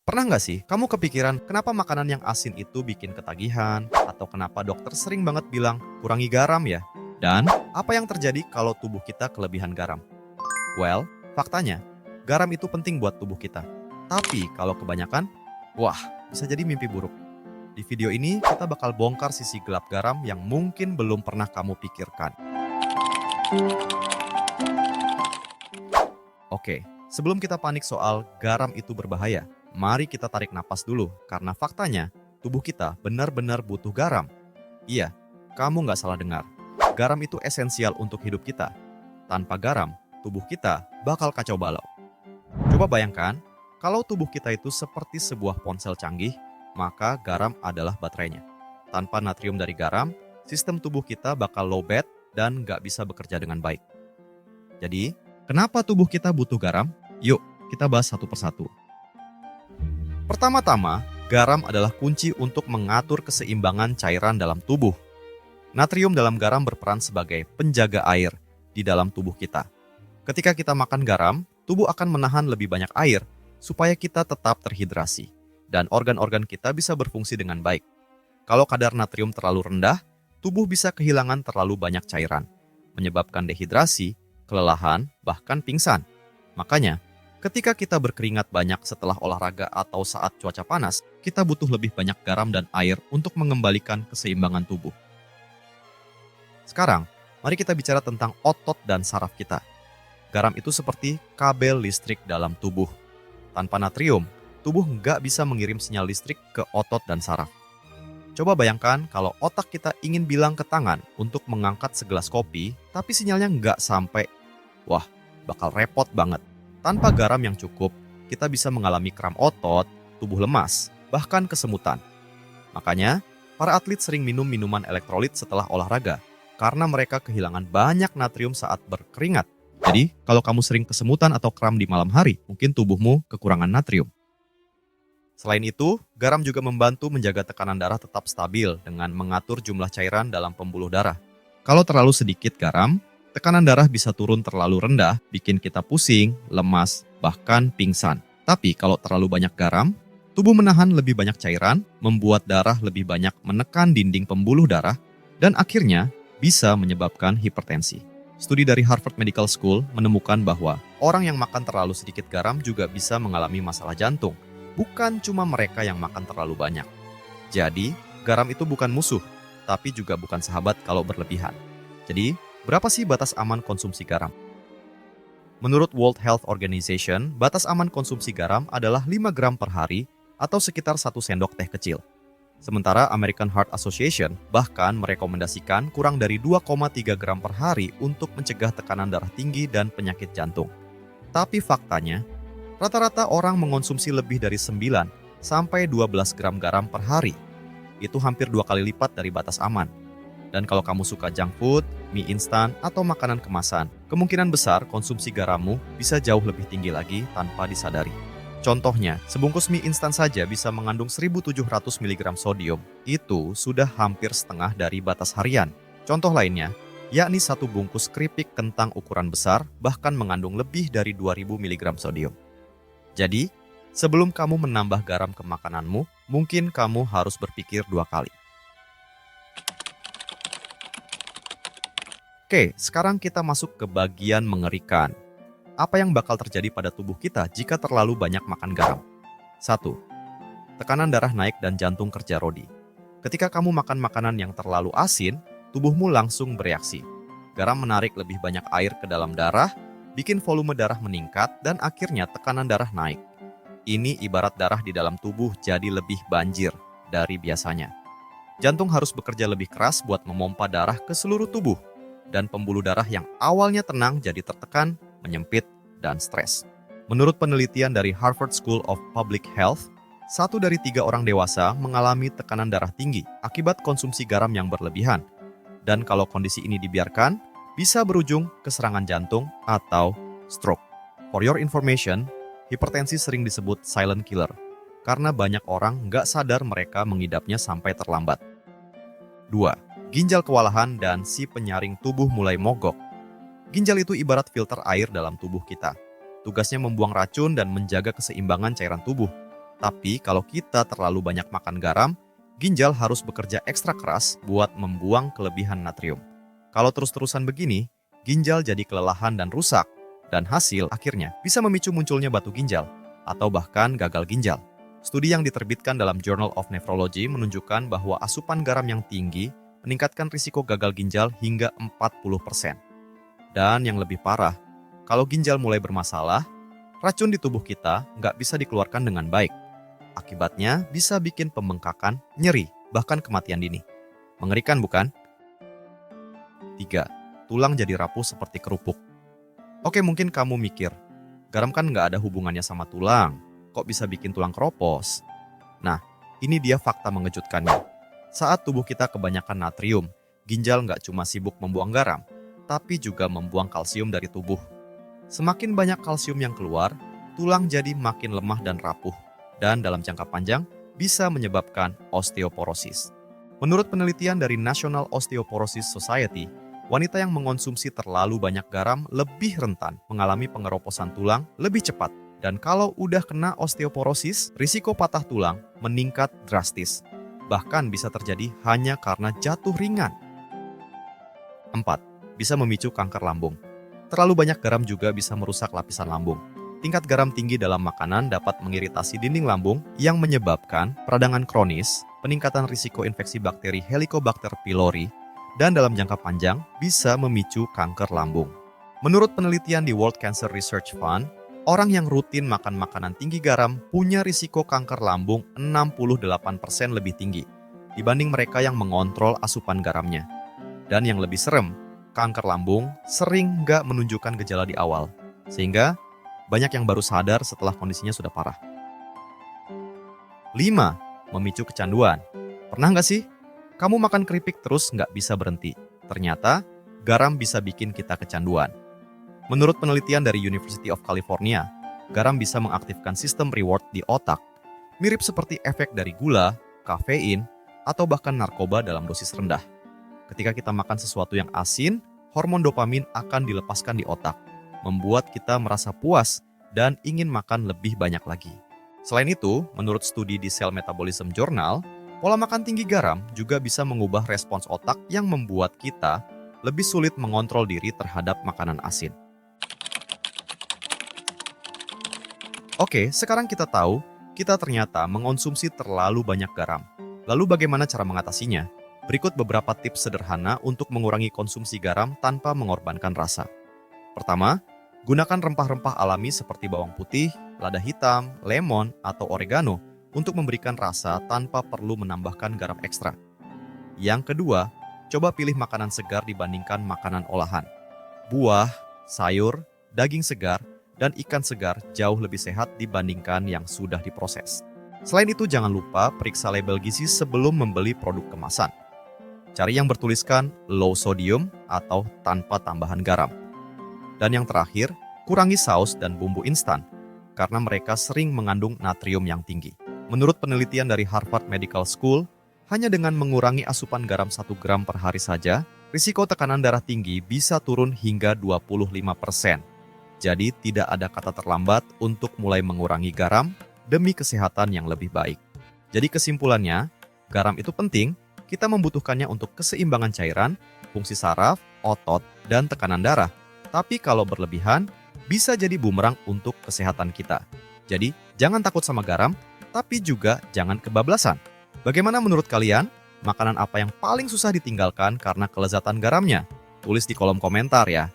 Pernah nggak sih kamu kepikiran kenapa makanan yang asin itu bikin ketagihan? Atau kenapa dokter sering banget bilang kurangi garam ya? Dan apa yang terjadi kalau tubuh kita kelebihan garam? Well, faktanya, garam itu penting buat tubuh kita. Tapi kalau kebanyakan, wah, bisa jadi mimpi buruk. Di video ini kita bakal bongkar sisi gelap garam yang mungkin belum pernah kamu pikirkan. Oke, sebelum kita panik soal garam itu berbahaya, mari kita tarik napas dulu karena faktanya tubuh kita benar-benar butuh garam. Iya, kamu nggak salah dengar. Garam itu esensial untuk hidup kita. Tanpa garam, tubuh kita bakal kacau balau. Coba bayangkan, kalau tubuh kita itu seperti sebuah ponsel canggih, maka garam adalah baterainya. Tanpa natrium dari garam, sistem tubuh kita bakal lowbat dan nggak bisa bekerja dengan baik. Jadi, kenapa tubuh kita butuh garam? Yuk, kita bahas satu persatu. Pertama-tama, garam adalah kunci untuk mengatur keseimbangan cairan dalam tubuh. Natrium dalam garam berperan sebagai penjaga air di dalam tubuh kita. Ketika kita makan garam, tubuh akan menahan lebih banyak air supaya kita tetap terhidrasi dan organ-organ kita bisa berfungsi dengan baik. Kalau kadar natrium terlalu rendah, tubuh bisa kehilangan terlalu banyak cairan, menyebabkan dehidrasi, kelelahan, bahkan pingsan. Makanya, ketika kita berkeringat banyak setelah olahraga atau saat cuaca panas, kita butuh lebih banyak garam dan air untuk mengembalikan keseimbangan tubuh. Sekarang, mari kita bicara tentang otot dan saraf kita. Garam itu seperti kabel listrik dalam tubuh. Tanpa natrium, tubuh nggak bisa mengirim sinyal listrik ke otot dan saraf. Coba bayangkan kalau otak kita ingin bilang ke tangan untuk mengangkat segelas kopi, tapi sinyalnya nggak sampai. Wah, bakal repot banget. Tanpa garam yang cukup, kita bisa mengalami kram otot, tubuh lemas, bahkan kesemutan. Makanya, para atlet sering minum minuman elektrolit setelah olahraga, karena mereka kehilangan banyak natrium saat berkeringat. Jadi, kalau kamu sering kesemutan atau kram di malam hari, mungkin tubuhmu kekurangan natrium. Selain itu, garam juga membantu menjaga tekanan darah tetap stabil dengan mengatur jumlah cairan dalam pembuluh darah. Kalau terlalu sedikit garam, tekanan darah bisa turun terlalu rendah, bikin kita pusing, lemas, bahkan pingsan. Tapi kalau terlalu banyak garam, tubuh menahan lebih banyak cairan, membuat darah lebih banyak menekan dinding pembuluh darah, dan akhirnya bisa menyebabkan hipertensi. Studi dari Harvard Medical School menemukan bahwa orang yang makan terlalu sedikit garam juga bisa mengalami masalah jantung. Bukan cuma mereka yang makan terlalu banyak. Jadi, garam itu bukan musuh, tapi juga bukan sahabat kalau berlebihan. Jadi, berapa sih batas aman konsumsi garam? Menurut World Health Organization, batas aman konsumsi garam adalah 5 gram per hari atau sekitar 1 sendok teh kecil. Sementara American Heart Association bahkan merekomendasikan kurang dari 2,3 gram per hari untuk mencegah tekanan darah tinggi dan penyakit jantung. Tapi faktanya, rata-rata orang mengonsumsi lebih dari 9 sampai 12 gram garam per hari. Itu hampir 2 kali lipat dari batas aman. Dan kalau kamu suka junk food, mie instan, atau makanan kemasan, kemungkinan besar konsumsi garammu bisa jauh lebih tinggi lagi tanpa disadari. Contohnya, sebungkus mie instan saja bisa mengandung 1.700 mg sodium. Itu sudah hampir setengah dari batas harian. Contoh lainnya, yakni satu bungkus keripik kentang ukuran besar bahkan mengandung lebih dari 2.000 mg sodium. Jadi, sebelum kamu menambah garam ke makananmu, mungkin kamu harus berpikir 2 kali. Oke, sekarang kita masuk ke bagian mengerikan. Apa yang bakal terjadi pada tubuh kita jika terlalu banyak makan garam? 1. Tekanan darah naik dan jantung kerja rodi. Ketika kamu makan makanan yang terlalu asin, tubuhmu langsung bereaksi. Garam menarik lebih banyak air ke dalam darah, bikin volume darah meningkat, dan akhirnya tekanan darah naik. Ini ibarat darah di dalam tubuh jadi lebih banjir dari biasanya. Jantung harus bekerja lebih keras buat memompa darah ke seluruh tubuh, dan pembuluh darah yang awalnya tenang jadi tertekan, menyempit, dan stres. Menurut penelitian dari Harvard School of Public Health, 1 dari 3 orang dewasa mengalami tekanan darah tinggi akibat konsumsi garam yang berlebihan. Dan kalau kondisi ini dibiarkan, bisa berujung ke serangan jantung atau stroke. For your information, hipertensi sering disebut silent killer, karena banyak orang nggak sadar mereka mengidapnya sampai terlambat. 2. Ginjal kewalahan dan si penyaring tubuh mulai mogok. Ginjal itu ibarat filter air dalam tubuh kita. Tugasnya membuang racun dan menjaga keseimbangan cairan tubuh. Tapi kalau kita terlalu banyak makan garam, ginjal harus bekerja ekstra keras buat membuang kelebihan natrium. Kalau terus-terusan begini, ginjal jadi kelelahan dan rusak, dan hasil akhirnya bisa memicu munculnya batu ginjal atau bahkan gagal ginjal. Studi yang diterbitkan dalam Journal of Nephrology menunjukkan bahwa asupan garam yang tinggi meningkatkan risiko gagal ginjal hingga 40%. Dan yang lebih parah, kalau ginjal mulai bermasalah, racun di tubuh kita nggak bisa dikeluarkan dengan baik. Akibatnya bisa bikin pembengkakan, nyeri, bahkan kematian dini. Mengerikan bukan? 3. Tulang jadi rapuh seperti kerupuk. Oke, mungkin kamu mikir, garam kan nggak ada hubungannya sama tulang. Kok bisa bikin tulang keropos? Nah, ini dia fakta mengejutkannya. Saat tubuh kita kebanyakan natrium, ginjal nggak cuma sibuk membuang garam, tapi juga membuang kalsium dari tubuh. Semakin banyak kalsium yang keluar, tulang jadi makin lemah dan rapuh, dan dalam jangka panjang bisa menyebabkan osteoporosis. Menurut penelitian dari National Osteoporosis Society, wanita yang mengonsumsi terlalu banyak garam lebih rentan mengalami pengeroposan tulang lebih cepat. Dan kalau udah kena osteoporosis, risiko patah tulang meningkat drastis. Bahkan bisa terjadi hanya karena jatuh ringan. 4. Bisa memicu kanker lambung. Terlalu banyak garam juga bisa merusak lapisan lambung. Tingkat garam tinggi dalam makanan dapat mengiritasi dinding lambung yang menyebabkan peradangan kronis, peningkatan risiko infeksi bakteri Helicobacter pylori, dan dalam jangka panjang bisa memicu kanker lambung. Menurut penelitian di World Cancer Research Fund, orang yang rutin makan makanan tinggi garam punya risiko kanker lambung 68% lebih tinggi dibanding mereka yang mengontrol asupan garamnya. Dan yang lebih serem, kanker lambung sering nggak menunjukkan gejala di awal, sehingga banyak yang baru sadar setelah kondisinya sudah parah. 5. Memicu kecanduan. Pernah nggak sih? Kamu makan keripik terus nggak bisa berhenti. Ternyata, garam bisa bikin kita kecanduan. Menurut penelitian dari University of California, garam bisa mengaktifkan sistem reward di otak, mirip seperti efek dari gula, kafein, atau bahkan narkoba dalam dosis rendah. Ketika kita makan sesuatu yang asin, hormon dopamin akan dilepaskan di otak, membuat kita merasa puas dan ingin makan lebih banyak lagi. Selain itu, menurut studi di Cell Metabolism Journal, pola makan tinggi garam juga bisa mengubah respons otak yang membuat kita lebih sulit mengontrol diri terhadap makanan asin. Oke, sekarang kita tahu, kita ternyata mengonsumsi terlalu banyak garam. Lalu bagaimana cara mengatasinya? Berikut beberapa tips sederhana untuk mengurangi konsumsi garam tanpa mengorbankan rasa. Pertama, gunakan rempah-rempah alami seperti bawang putih, lada hitam, lemon, atau oregano untuk memberikan rasa tanpa perlu menambahkan garam ekstra. Yang kedua, coba pilih makanan segar dibandingkan makanan olahan. Buah, sayur, daging segar, dan ikan segar jauh lebih sehat dibandingkan yang sudah diproses. Selain itu, jangan lupa periksa label gizi sebelum membeli produk kemasan. Cari yang bertuliskan low sodium atau tanpa tambahan garam. Dan yang terakhir, kurangi saus dan bumbu instan, karena mereka sering mengandung natrium yang tinggi. Menurut penelitian dari Harvard Medical School, hanya dengan mengurangi asupan garam 1 gram per hari saja, risiko tekanan darah tinggi bisa turun hingga 25%. Jadi tidak ada kata terlambat untuk mulai mengurangi garam demi kesehatan yang lebih baik. Jadi kesimpulannya, garam itu penting, kita membutuhkannya untuk keseimbangan cairan, fungsi saraf, otot, dan tekanan darah. Tapi kalau berlebihan, bisa jadi bumerang untuk kesehatan kita. Jadi jangan takut sama garam, tapi juga jangan kebablasan. Bagaimana menurut kalian? Makanan apa yang paling susah ditinggalkan karena kelezatan garamnya? Tulis di kolom komentar ya.